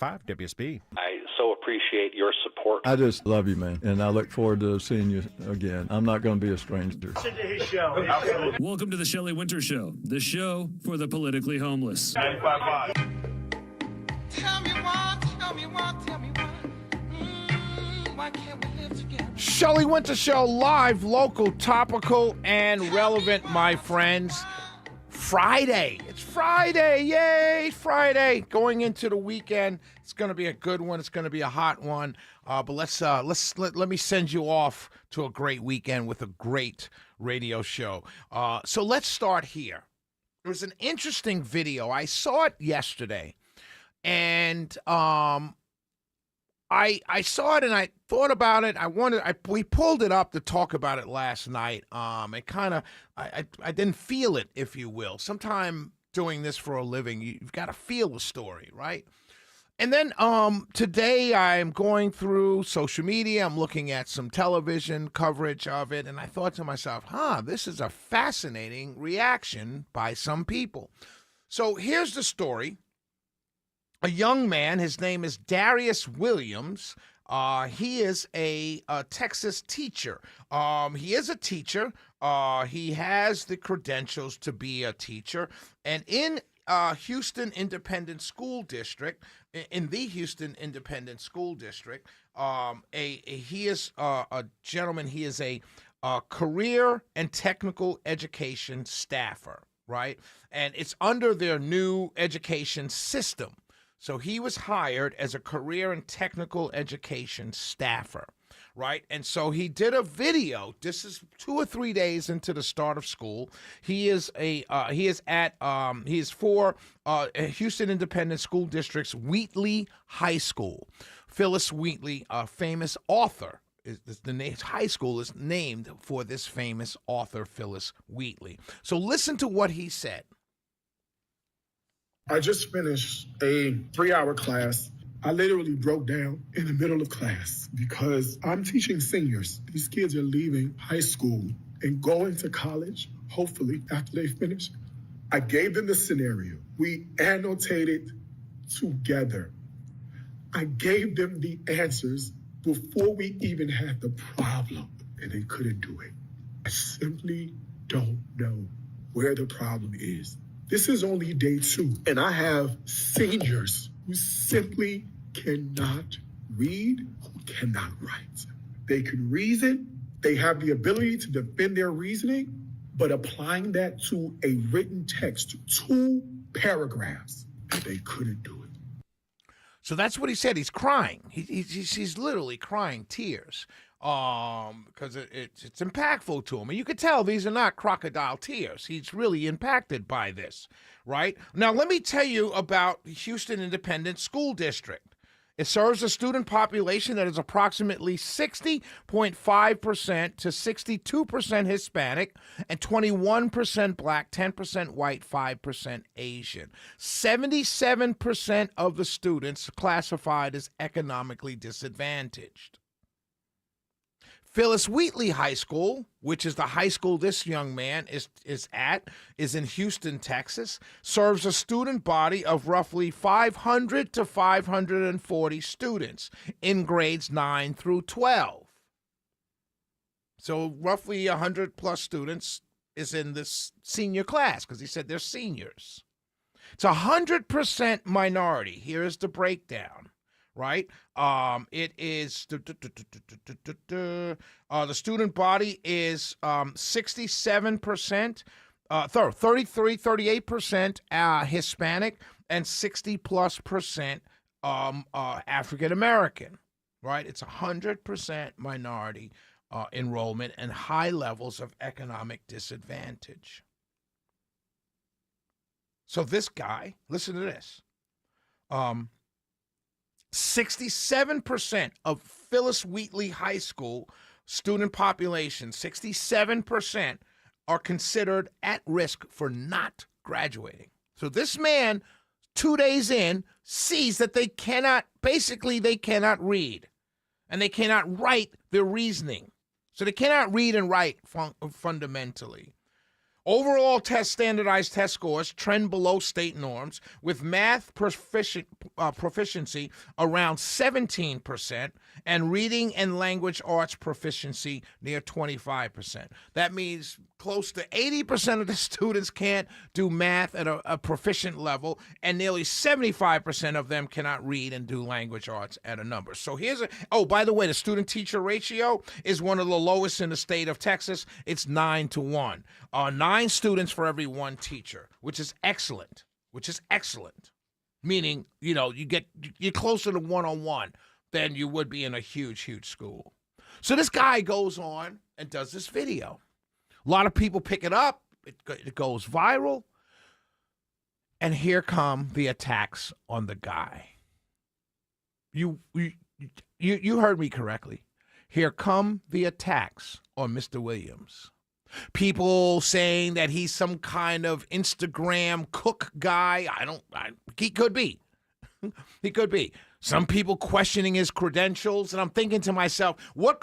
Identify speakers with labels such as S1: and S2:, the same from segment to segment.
S1: WSB.
S2: I so appreciate your support.
S3: I just love you, man, and I look forward to seeing you again. I'm not going to be a stranger.
S4: Welcome to the Shelley Winter Show, the show for the politically homeless.
S5: 95.5.
S6: Tell me why, tell me why, tell me why. Why can't we live together?
S7: Shelley Winter Show, live, local, topical, and relevant, my friends. Friday. It's Friday. Yay, Friday. Going into the weekend. It's going to be a good one. It's going to be a hot one. But let me send you off to a great weekend with a great radio show. So let's start here. There was an interesting video. I saw it yesterday. And I saw it and I thought about it. We pulled it up to talk about it last night. It kind of, I didn't feel it, if you will. Sometime doing this for a living, you've got to feel the story, right? And then today I'm going through social media. I'm looking at some television coverage of it. And I thought to myself, this is a fascinating reaction by some people. So here's the story. A young man, his name is Darius Williams. He is a Texas teacher. He is a teacher. He has the credentials to be a teacher. And in Houston Independent School District, he is a gentleman. He is a career and technical education staffer, right? And it's under their new education system. So he was hired as a career and technical education staffer, right? And so he did a video. This is 2 or 3 days into the start of school. He is for Houston Independent School District's Wheatley High School. Phyllis Wheatley, a famous author. High school is named for this famous author, Phyllis Wheatley. So listen to what he said.
S8: I just finished a 3-hour class. I literally broke down in the middle of class because I'm teaching seniors. These kids are leaving high school and going to college, hopefully, after they finish. I gave them the scenario. We annotated together. I gave them the answers before we even had the problem, and they couldn't do it. I simply don't know where the problem is. This is only day 2, and I have seniors who simply cannot read, who cannot write. They can reason, they have the ability to defend their reasoning, but applying that to a written text, 2 paragraphs, they couldn't do it.
S7: So that's what he said. He's crying. He's literally crying tears because it's impactful to him. And you could tell these are not crocodile tears. He's really impacted by this, right? Now, let me tell you about Houston Independent School District. It serves a student population that is approximately 60.5% to 62% Hispanic and 21% Black, 10% white, 5% Asian. 77% of the students classified as economically disadvantaged. Phyllis Wheatley High School, which is the high school this young man is in Houston, Texas, serves a student body of roughly 500 to 540 students in grades 9 through 12. So roughly 100 plus students is in this senior class because he said they're seniors. It's 100% minority. Here is the breakdown. Right? It is the student body is 67%, 38% Hispanic, and 60+% African American. Right? It's 100% minority enrollment and high levels of economic disadvantage. So this guy, listen to this. 67% of Phyllis Wheatley High School student population, 67% are considered at risk for not graduating. So this man, 2 days in, sees that they cannot read and they cannot write their reasoning. So they cannot read and write fundamentally. Overall standardized test scores trend below state norms, with math proficiency around 17% and reading and language arts proficiency near 25%. That means close to 80% of the students can't do math at a proficient level, and nearly 75% of them cannot read and do language arts at a number. So by the way, the student-teacher ratio is one of the lowest in the state of Texas. It's 9-to-1. 9 students for every 1 teacher, which is excellent. Meaning, you're closer to one-on-one than you would be in a huge, huge school. So this guy goes on and does this video. A lot of people pick it up. It goes viral. And here come the attacks on the guy. You heard me correctly. Here come the attacks on Mr. Williams. People saying that he's some kind of Instagram cook guy. He could be. He could be. Some people questioning his credentials, and I'm thinking to myself, what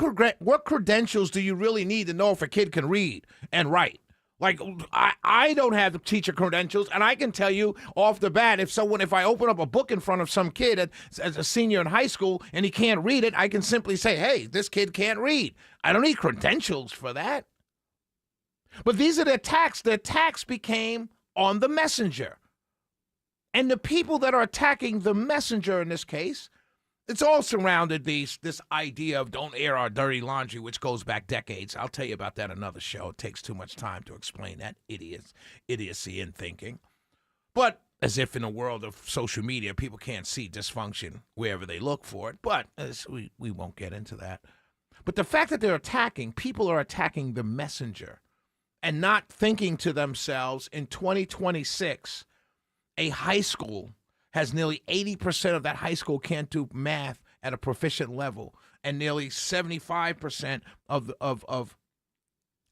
S7: credentials do you really need to know if a kid can read and write? Like, I don't have the teacher credentials, and I can tell you off the bat, if I open up a book in front of some kid as a senior in high school and he can't read it, I can simply say, hey, this kid can't read. I don't need credentials for that. But these are the attacks. The attacks became on the messenger. And the people that are attacking the messenger in this case, it's all surrounded this idea of don't air our dirty laundry, which goes back decades. I'll tell you about that another show. It takes too much time to explain that idiocy in thinking. But as if in a world of social media, people can't see dysfunction wherever they look for it. But we won't get into that. But the fact that people are attacking the messenger and not thinking to themselves, in 2026, a high school has nearly 80% of that high school can't do math at a proficient level, and nearly 75% of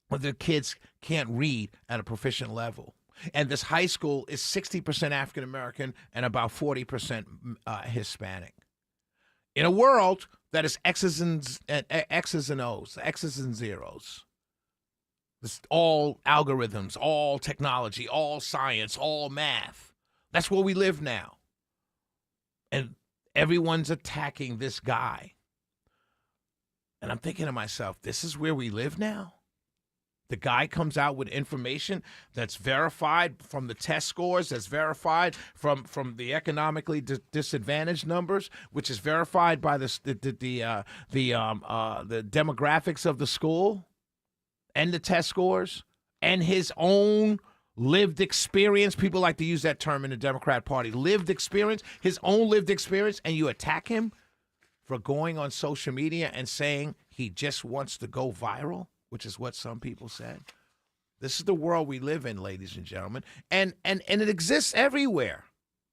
S7: the kids can't read at a proficient level. And this high school is 60% African American and about 40% Hispanic. In a world that is X's and O's, X's and zeros, it's all algorithms, all technology, all science, all math. That's where we live now. And everyone's attacking this guy. And I'm thinking to myself, this is where we live now? The guy comes out with information that's verified from the test scores, that's verified from the economically disadvantaged numbers, which is verified by the demographics of the school and the test scores and his own lived experience. People like to use that term in the Democrat Party. Lived experience, his own lived experience, and you attack him for going on social media and saying he just wants to go viral, which is what some people said. This is the world we live in, ladies and gentlemen, and it exists everywhere.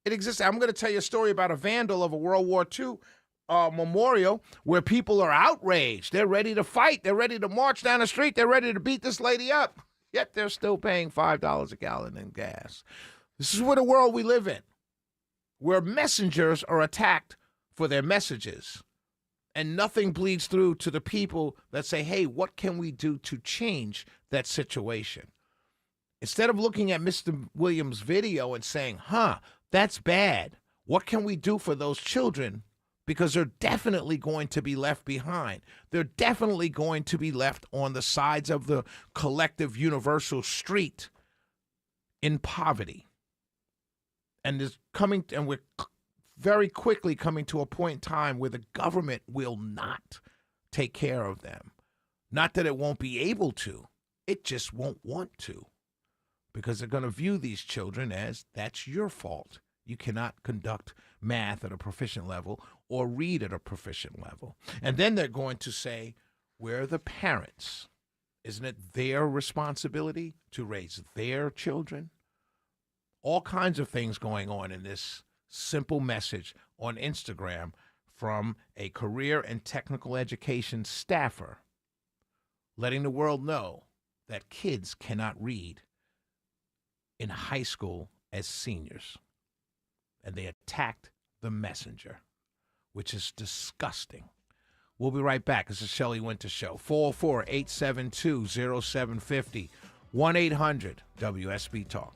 S7: It exists. I'm going to tell you a story about a vandal of a World War II memorial where people are outraged. They're ready to fight. They're ready to march down the street. They're ready to beat this lady up. Yet they're still paying $5 a gallon in gas. This is what the world we live in, where messengers are attacked for their messages, and nothing bleeds through to the people that say, hey, what can we do to change that situation? Instead of looking at Mr. Williams' video and saying, that's bad. What can we do for those children? Because they're definitely going to be left behind. They're definitely going to be left on the sides of the collective universal street in poverty. And we're very quickly coming to a point in time where the government will not take care of them. Not that it won't be able to, it just won't want to. Because they're going to view these children as, that's your fault. You cannot conduct math at a proficient level or read at a proficient level. And then they're going to say, where are the parents? Isn't it their responsibility to raise their children? All kinds of things going on in this simple message on Instagram from a career and technical education staffer, letting the world know that kids cannot read in high school as seniors. And they attacked the messenger, which is disgusting. We'll be right back. It's the Shelley Winter Show. 404-872-0750. 1-800-WSB Talk.